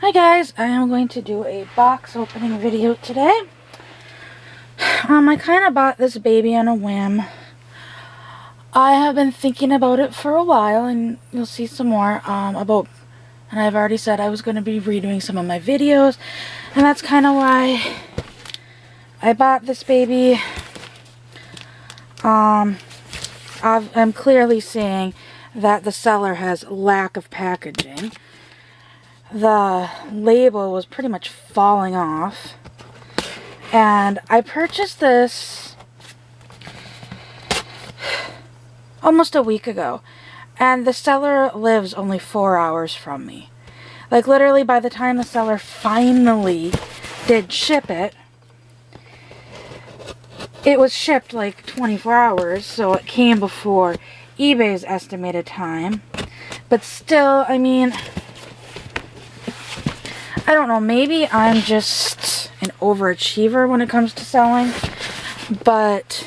Hi guys, I am going to do a box opening video today. I kind of bought this baby on a whim. I have been thinking about it for a while, and you'll see some more and I've already said I was going to be redoing some of my videos, and that's kind of why I bought this baby. I'm clearly seeing that the seller has lack of packaging. The label was pretty much falling off, and I purchased this almost a week ago, and the seller lives only 4 hours from me. Like, literally, by the time the seller finally did ship it, it was shipped like 24 hours, so it came before eBay's estimated time. But still, I mean, I don't know, maybe I'm just an overachiever when it comes to selling, but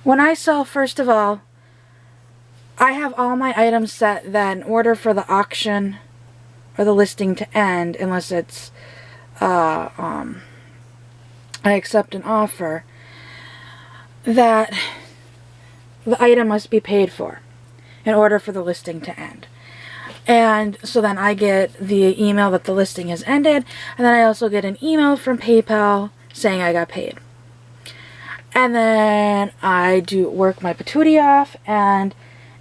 when I sell, first of all, I have all my items set that in order for the auction or the listing to end, unless it's I accept an offer, that the item must be paid for in order for the listing to end. And so then I get the email that the listing has ended, and then I also get an email from PayPal saying I got paid. And then I do work my patootie off and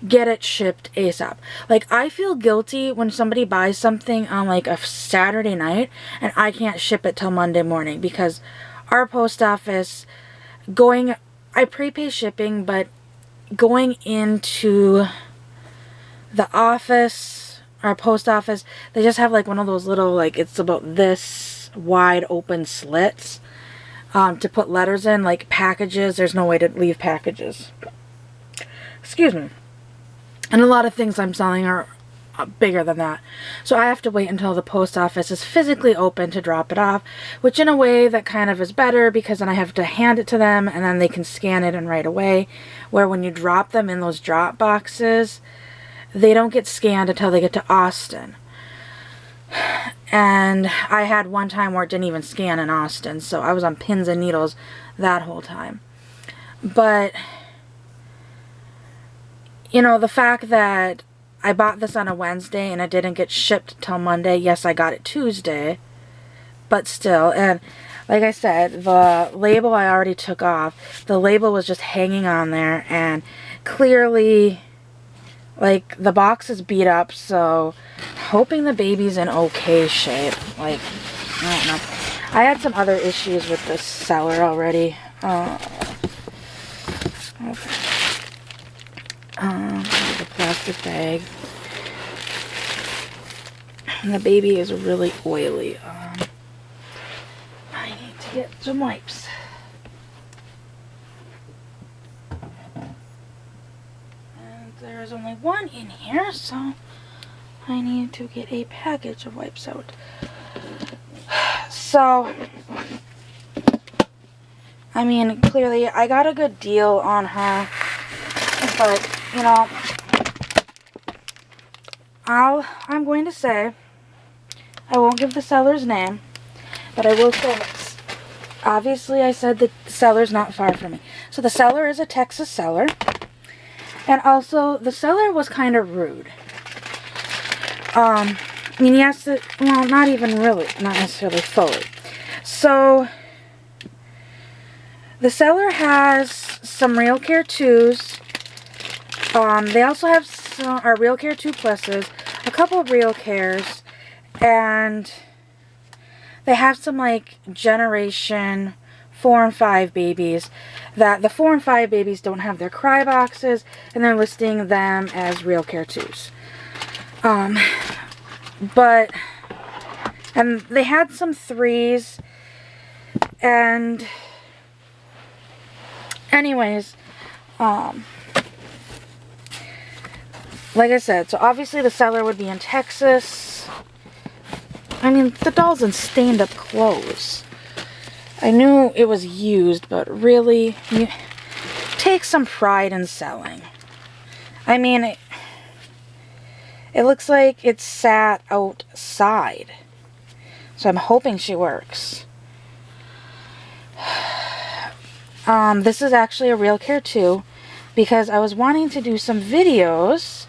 get it shipped ASAP. Like, I feel guilty when somebody buys something on like a Saturday night and I can't ship it till Monday morning, because our post office, I prepay shipping, but going into the office, our post office, they just have like one of those little, like, it's about this wide open slits to put letters in, like packages. There's no way to leave packages. Excuse me. And a lot of things I'm selling are bigger than that. So I have to wait until the post office is physically open to drop it off, which in a way that kind of is better, because then I have to hand it to them and then they can scan it and right away. Where when you drop them in those drop boxes, they don't get scanned until they get to Austin. And I had one time where it didn't even scan in Austin, so I was on pins and needles that whole time. But, you know, the fact that I bought this on a Wednesday and it didn't get shipped till Monday. Yes, I got it Tuesday, but still. And like I said, the label I already took off. The label was just hanging on there, and clearly, like, the box is beat up, so hoping the baby's in okay shape. Like, I don't know. I had some other issues with this seller already. Okay. The plastic bag. And the baby is really oily. I need to get some wipes. There's only one in here, so I need to get a package of wipes out. So, I mean, clearly I got a good deal on her, but, you know, I'm going to say, I won't give the seller's name, but I will say this. Obviously, I said that the seller's not far from me. So the seller is a Texas seller. And also, the seller was kind of rude. I mean, yes, well, not even really, not necessarily fully. So, the seller has some Real Care 2s. They also have some Real Care 2 Pluses, a couple of Real Cares, and they have some, like, Generation 4 and 5 babies, that the 4 and 5 babies don't have their cry boxes, and they're listing them as Real Care 2s. And they had some 3s, and anyways, like I said, so obviously the seller would be in Texas. I mean, the doll's in stained up clothes. I knew it was used, but really, you take some pride in selling. I mean, It looks like it's sat outside. So I'm hoping she works. This is actually a Real Care 2 because I was wanting to do some videos,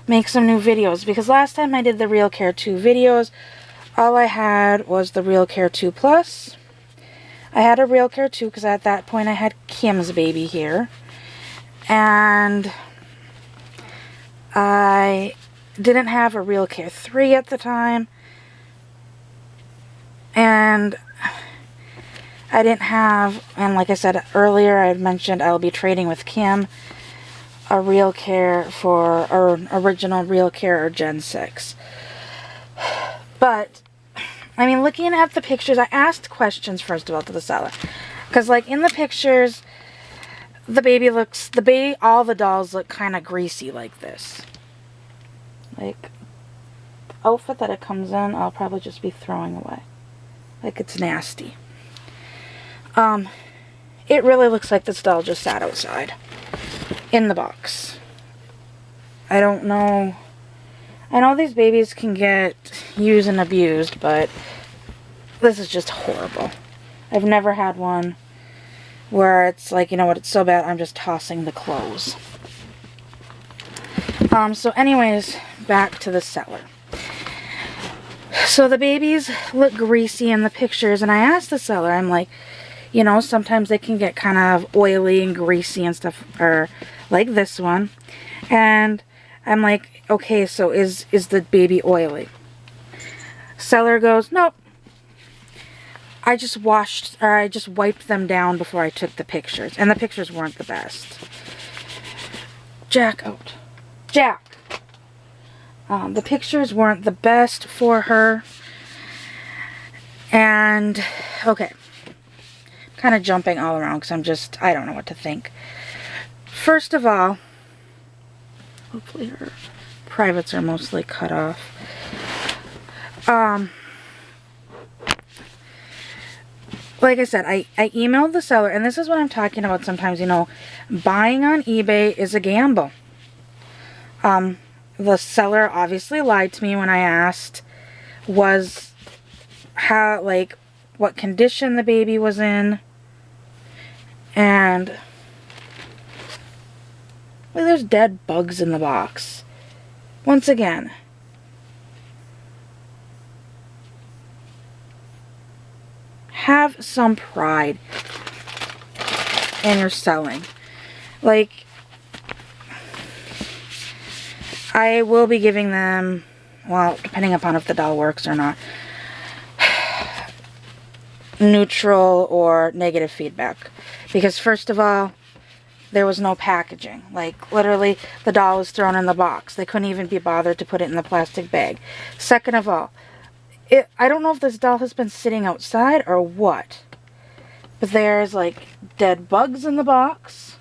make some new videos, because last time I did the Real Care 2 videos, all I had was the Real Care 2 Plus. I had a Real Care 2 because at that point I had Kim's baby here. And I didn't have a Real Care 3 at the time. And I didn't have, and like I said earlier, I had mentioned I'll be trading with Kim a Real Care for, or original Real Care or Gen 6. But, I mean, looking at the pictures, I asked questions first of all to the seller. Because, like, in the pictures, the baby looks, all the dolls look kind of greasy like this. Like, the outfit that it comes in, I'll probably just be throwing away. Like, it's nasty. It really looks like this doll just sat outside in the box. I don't know. I know these babies can get used and abused, but this is just horrible. I've never had one where it's like, you know what, it's so bad, I'm just tossing the clothes. So anyways, back to the seller. So the babies look greasy in the pictures, and I asked the seller, I'm like, you know, sometimes they can get kind of oily and greasy and stuff, or like this one. And I'm like, okay, so is the baby oily? Seller goes, nope. I just wiped them down before I took the pictures. And the pictures weren't the best. Jack out. Jack. The pictures weren't the best for her. And, okay. Kind of jumping all around because I don't know what to think. First of all, hopefully her privates are mostly cut off. Like I said, I emailed the seller, and this is what I'm talking about sometimes, you know, buying on eBay is a gamble. The seller obviously lied to me when I asked what condition the baby was in. And well, there's dead bugs in the box. Once again, have some pride in your selling. Like, I will be giving them, well, depending upon if the doll works or not, neutral or negative feedback. Because first of all, there was no packaging. Like, literally, the doll was thrown in the box. They couldn't even be bothered to put it in the plastic bag. Second of all, I don't know if this doll has been sitting outside or what, but there's, like, dead bugs in the box.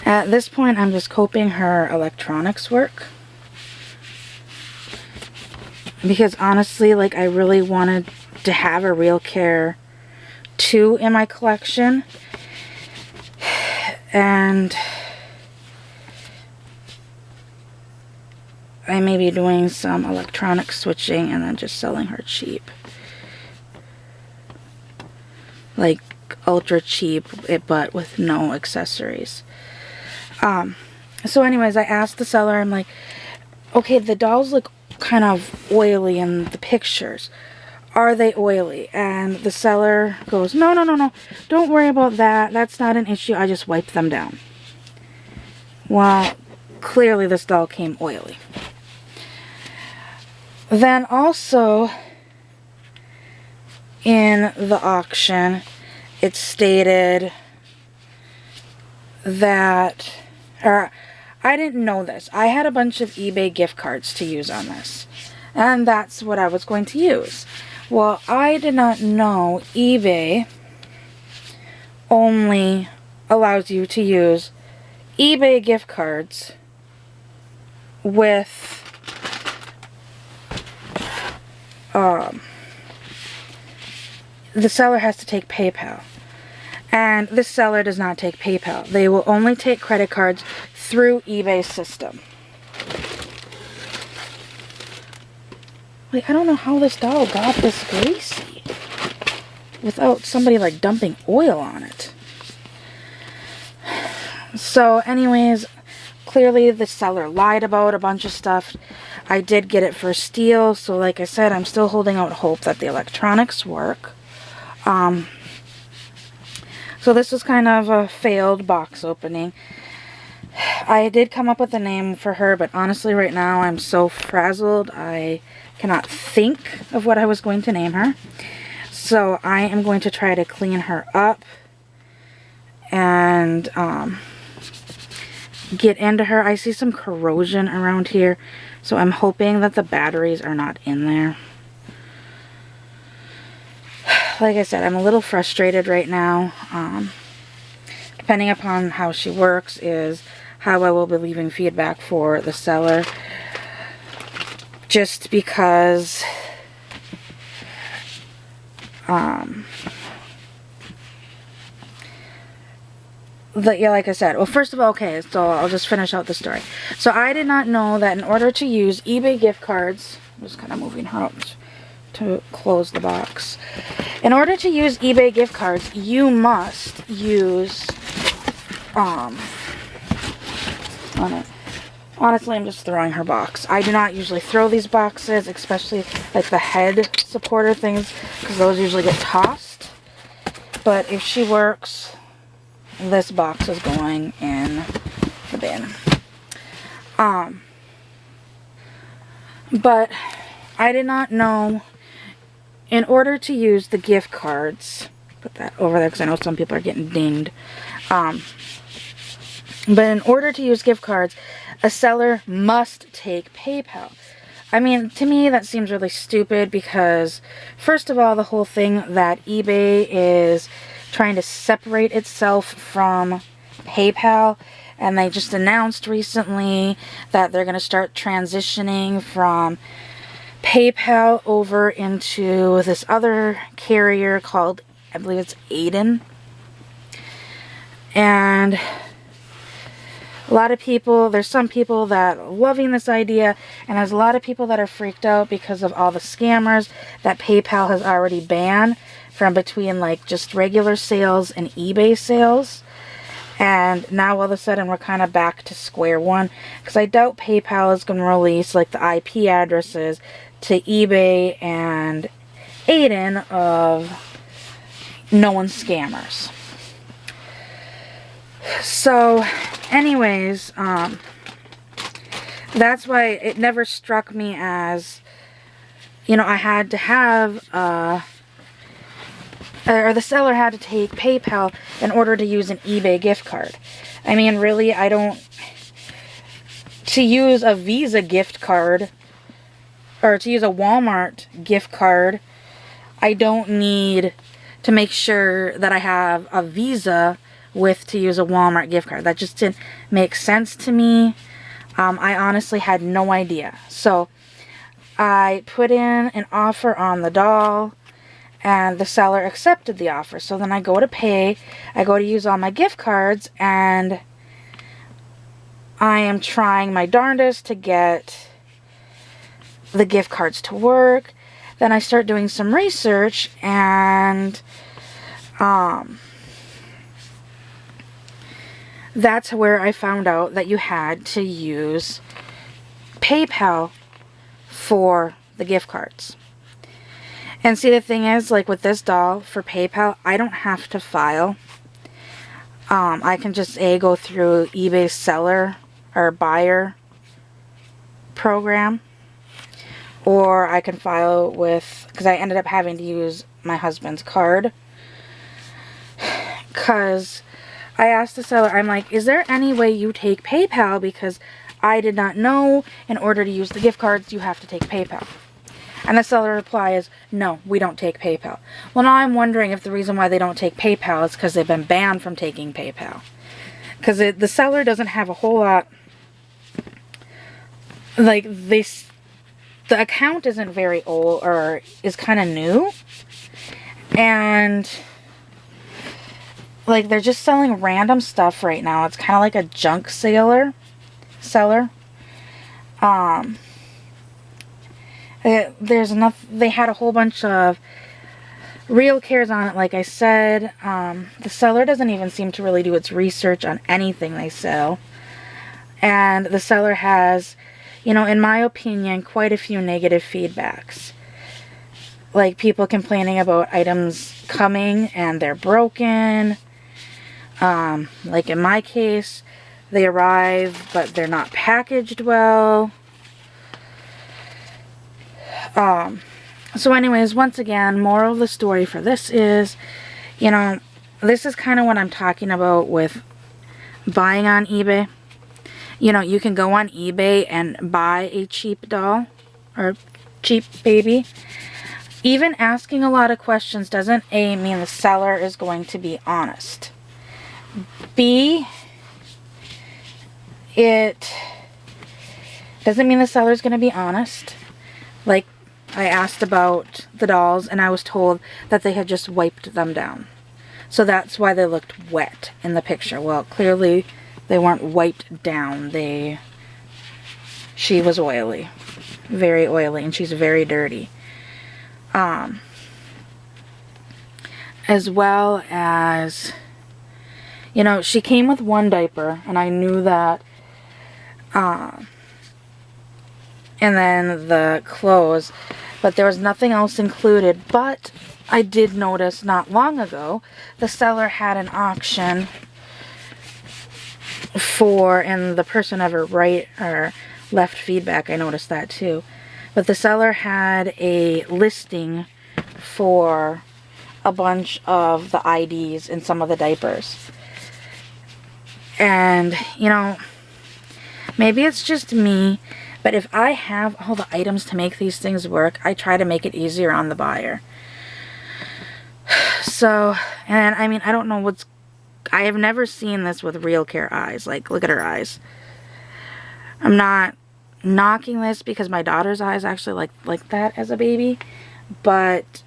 At this point, I'm just hoping her electronics work. Because honestly, like, I really wanted to have a Real Care 2 in my collection. And I may be doing some electronic switching and then just selling her cheap. Like, ultra cheap, but with no accessories. So anyways, I asked the seller, I'm like, okay, the dolls look kind of oily in the pictures. Are they oily? And the seller goes, no, don't worry about that. That's not an issue. I just wiped them down. Well, clearly this doll came oily. Then also, in the auction, it stated that, or I didn't know this. I had a bunch of eBay gift cards to use on this. And that's what I was going to use. Well, I did not know eBay only allows you to use eBay gift cards with the seller has to take PayPal. And this seller does not take PayPal. They will only take credit cards through eBay's system. Like, I don't know how this doll got this greasy without somebody like dumping oil on it. So anyways, clearly the seller lied about a bunch of stuff. I did get it for steel, so like I said, I'm still holding out hope that the electronics work. So this was kind of a failed box opening. I did come up with a name for her, but honestly right now I'm so frazzled I cannot think of what I was going to name her. So I am going to try to clean her up and get into her. I see some corrosion around here, so I'm hoping that the batteries are not in there. Like I said, I'm a little frustrated right now. Depending upon how she works is how I will be leaving feedback for the seller. Just because yeah, like I said, well, first of all, okay, so I'll just finish out the story. So I did not know that in order to use eBay gift cards, I'm just kind of moving her out to close the box. In order to use eBay gift cards, you must use, honestly, I'm just throwing her box. I do not usually throw these boxes, especially like the head supporter things, because those usually get tossed. But if she works, this box is going in the bin. But I did not know in order to use the gift cards, put that over there because I know some people are getting dinged. But in order to use gift cards, a seller must take PayPal. I mean, to me, that seems really stupid because, first of all, the whole thing that eBay is trying to separate itself from PayPal, and they just announced recently that they're going to start transitioning from PayPal over into this other carrier called, I believe it's Aiden. And a lot of people, there's some people that are loving this idea, and there's a lot of people that are freaked out because of all the scammers that PayPal has already banned from between like just regular sales and eBay sales. And now all of a sudden we're kind of back to square one, because I doubt PayPal is going to release like the IP addresses to eBay and Aiden of known scammers. So anyways, that's why it never struck me as, you know, I had to have or the seller had to take PayPal in order to use an eBay gift card. I mean, really, I don't, to use a Visa gift card or to use a Walmart gift card, I don't need to make sure that I have a Visa with to use a Walmart gift card. That just didn't make sense to me. I honestly had no idea. So I put in an offer on the doll, and the seller accepted the offer. So then I go to pay, I go to use all my gift cards, and I am trying my darndest to get the gift cards to work. Then I start doing some research, and that's where I found out that you had to use PayPal for the gift cards. And see, the thing is, like with this doll, for PayPal, I don't have to file. I can just go through eBay's seller or buyer program. Or I can file with, because I ended up having to use my husband's card. Because I asked the seller, I'm like, is there any way you take PayPal? Because I did not know in order to use the gift cards, you have to take PayPal. And the seller reply is, no, we don't take PayPal. Well, now I'm wondering if the reason why they don't take PayPal is because they've been banned from taking PayPal. Because the seller doesn't have a whole lot, like, the account isn't very old, or is kind of new. And like, they're just selling random stuff right now. It's kind of like a junk seller. There's enough. They had a whole bunch of real cares on it, like I said. The seller doesn't even seem to really do its research on anything they sell. And the seller has, you know, in my opinion, quite a few negative feedbacks. Like people complaining about items coming and they're broken. Like in my case, they arrive but they're not packaged well. So anyways, once again, moral of the story for this is, you know, this is kind of what I'm talking about with buying on eBay. You know, you can go on eBay and buy a cheap doll or cheap baby. Even asking a lot of questions doesn't A, mean the seller is going to be honest. B, it doesn't mean the seller is going to be honest. Like, I asked about the dolls and I was told that they had just wiped them down. So that's why they looked wet in the picture. Well, clearly they weren't wiped down. She was oily. Very oily, and she's very dirty. As well as, you know, she came with one diaper, and I knew that. And then the clothes, but there was nothing else included. But I did notice not long ago, the seller had an auction for, and the person ever left feedback, I noticed that too. But the seller had a listing for a bunch of the IDs in some of the diapers. And, you know, maybe it's just me, but if I have all the items to make these things work, I try to make it easier on the buyer. So, and I mean, I don't know I have never seen this with real care eyes. Like, look at her eyes. I'm not knocking this because my daughter's eyes actually like that as a baby, but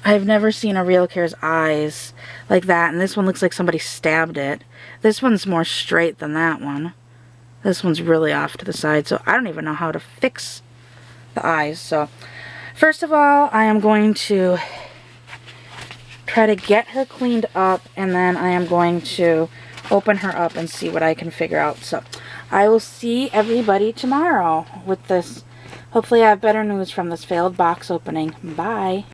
I've never seen a real care's eyes like that, and this one looks like somebody stabbed it. This one's more straight than that one. This one's really off to the side, so I don't even know how to fix the eyes. So first of all, I am going to try to get her cleaned up, and then I am going to open her up and see what I can figure out. So I will see everybody tomorrow with this. Hopefully I have better news from this failed box opening. Bye.